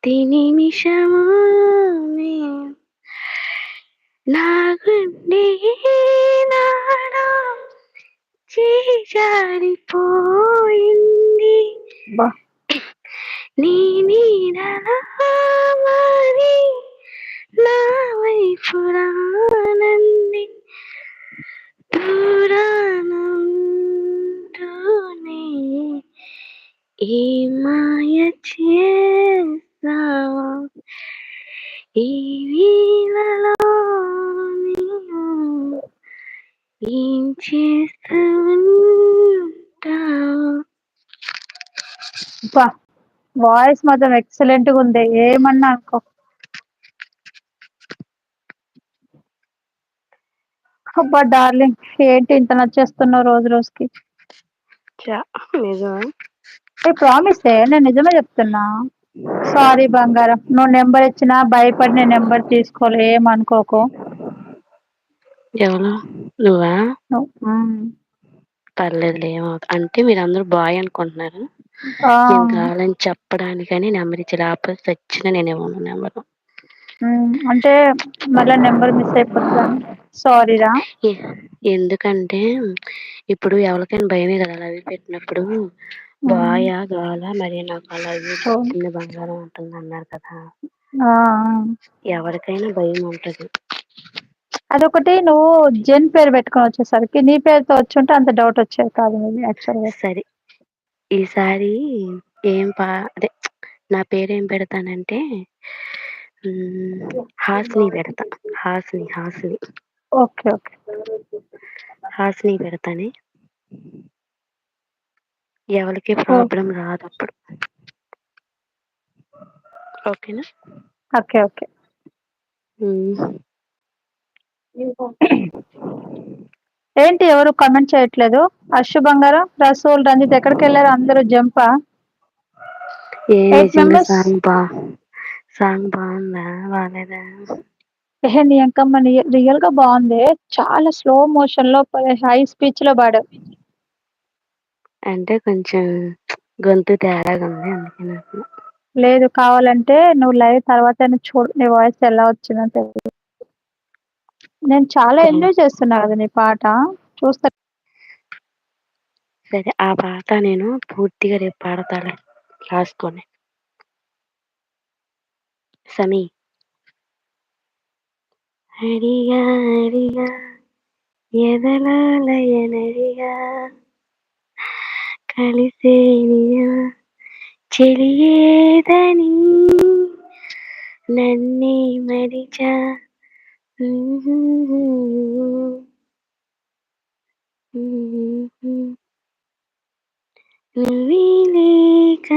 ప్రతి నిమిషము నీ నా గుండె ఏనాడో చేజారిపోయింది బా నీ నీడలా మారి నా వైపు రానంది దూరానంటూనే ఈ మాయ చేసావా ఈ వీణలో నీవు ఏం చేస్తూ ఉంటావు? బా వాయిస్ మాత్రం ఎక్సలెంట్ గా ఉంది. ఏమన్నా అనుకో. అబ్బా డార్లింగ్, ఏంటి ఇంత నచ్చేస్తున్నావు రోజు రోజుకి? నిజమా? ప్రామిసే, నేను నిజమే చెప్తున్నా. సారీ బంగారం, నువ్వు నెంబర్ ఇచ్చినా భయపడి నేను నెంబర్ తీసుకోలే, ఏమనుకోకు. ఎవరు? నువ్వా? మ్మ్. పర్లేదులే, ఏమవుతుంది. అంటే మీరు అందరూ బాయ్ అనుకుంటున్నారు. ఆ, నేను కావాలని చెప్పడానికని నెంబర్ ఇచ్చి, లేకపోతే చచ్చిన నేను ఇవ్వను నెంబరు. అంటే మళ్ళీ నెంబర్ మిస్ అయిపోతుందని. సారీరా. ఎందుకంటే ఇప్పుడు ఎవరికైనా భయమే కదా లవ్ పెట్టినప్పుడు. బాయా గర్లా, మరి నాకు ఆ లవ్ యూ చెప్తుంది బంగారం ఉంటుంది అన్నారు కదా. ఎవరికైనా భయం ఉంటది. అదొకటి, నువ్వు జెన్ పేరు పెట్టుకొని వచ్చేసరికి నీ పేరుతో వచ్చి ఉంటే అంత డౌట్ వచ్చేది కాదు యాక్చువల్గా. సరే, ఈసారి అదే నా పేరేం పెడతానంటే హాస్ని పెడతా. Hasni okay okay. హాస్ని పెడతానే. ఎవరికి ప్రాబ్లం రాదు అప్పుడు. ఓకేనా? Okay okay. ఏంటి ఎవరు కామెంట్ చేయట్లేదు? అశు బంగారం, రసూల్, రంజిత్ ఎక్కడికి వెళ్ళారు? అందరూ జంపా? నిజంగా మెంబర్స్. సాంగ్ బాగుందా బాగాలేదా? నీ అంకమ్మ రియల్ గా బాగుంది. చాలా స్లో మోషన్ లో హై స్పీచ్ లో పాడావు. అంటే కొంచెం గొంతు తేడాగా ఉంది, అందుకే నాకు. లేదు, కావాలంటే నువ్వు లైవ్ తర్వాత చూడు, నీ వాయిస్ ఎలా వచ్చిందో తెలియదు. నేను చాలా ఎంజాయ్ చేస్తున్నా కదా నీ పాట చూస్తా. సరే, ఆ పాట నేను పూర్తిగా రేపు పాడతాను, రాసుకొని. సమీ, హరిగా హరిగా ఎదలాలయనరిగా కలిసేనియా చెలియేదని నన్నే మరిచా నువ్వే లేక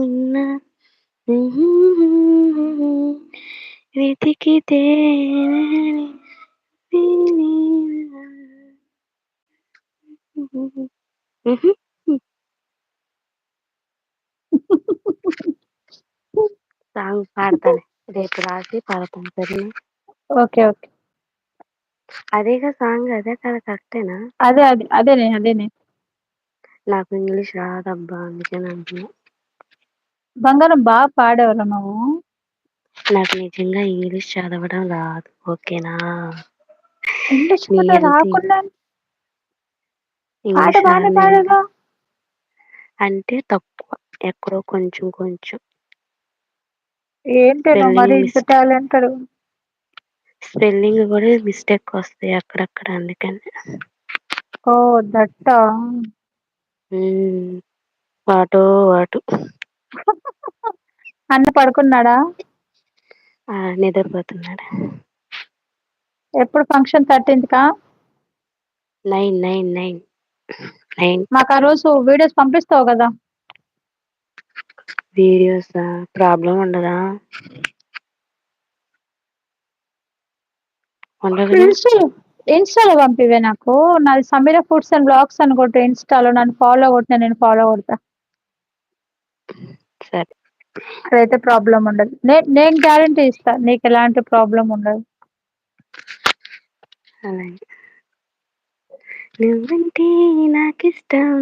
ఉన్నా వెతికితే సాంగ్ పాడతాను, రేపు రాసి పాడతాను, సరేనా? Okay okay. అదేగా సాంగ్, అదే కదా, కరెక్టేనా? అదేనే. నాకు ఇంగ్లీష్ రాదబ్బా, అందుకే అంటున్నా. బంగారం బాగా పాడేవారు నువ్వు. నాకు నిజంగా ఇంగ్లీష్ చదవడం రాదు, ఓకేనా? ఇంగ్లీష్ నీ కూడా అంత రాకుండా పాట ఇంగ్లీష్ బాగానే రాని పాడేగా. అంటే తక్కువ, ఎక్కడో కొంచెం కొంచెం. ఏంటి నువ్వు మరి ఇంత టాలెంటెడ్? స్పెల్లింగ్ కూడా మిస్టేక్ వస్తాయి అక్కడక్కడ, అందుకని. ఓ దట్టా. వాటు అన్న పడుకున్నాడా? నిద్రపోతున్నాడు. ఎప్పుడు ఫంక్షన్? 13th కా? 9. మాకు ఆ రోజు వీడియోస్ పంపిస్తావు కదా? వీడియోస్ ప్రాబ్లం ఉండదా? ఉండదుగా. ఇన్స్టాలో పంపివే నాకు. నాది సమీర ఫుడ్స్ అండ్ బ్లాగ్స్ అని కొట్టు ఇన్స్టాలో. నన్ను ఫాలో కొట్టిన, నేను ఫాలో కొడతా. సరే, అదైతే ప్రాబ్లం ఉండదు. నేను గ్యారంటీ ఇస్తా, నీకు ఎలాంటి ప్రాబ్లం ఉండదు. అలాగే. నువ్వంటే నాకిష్టం.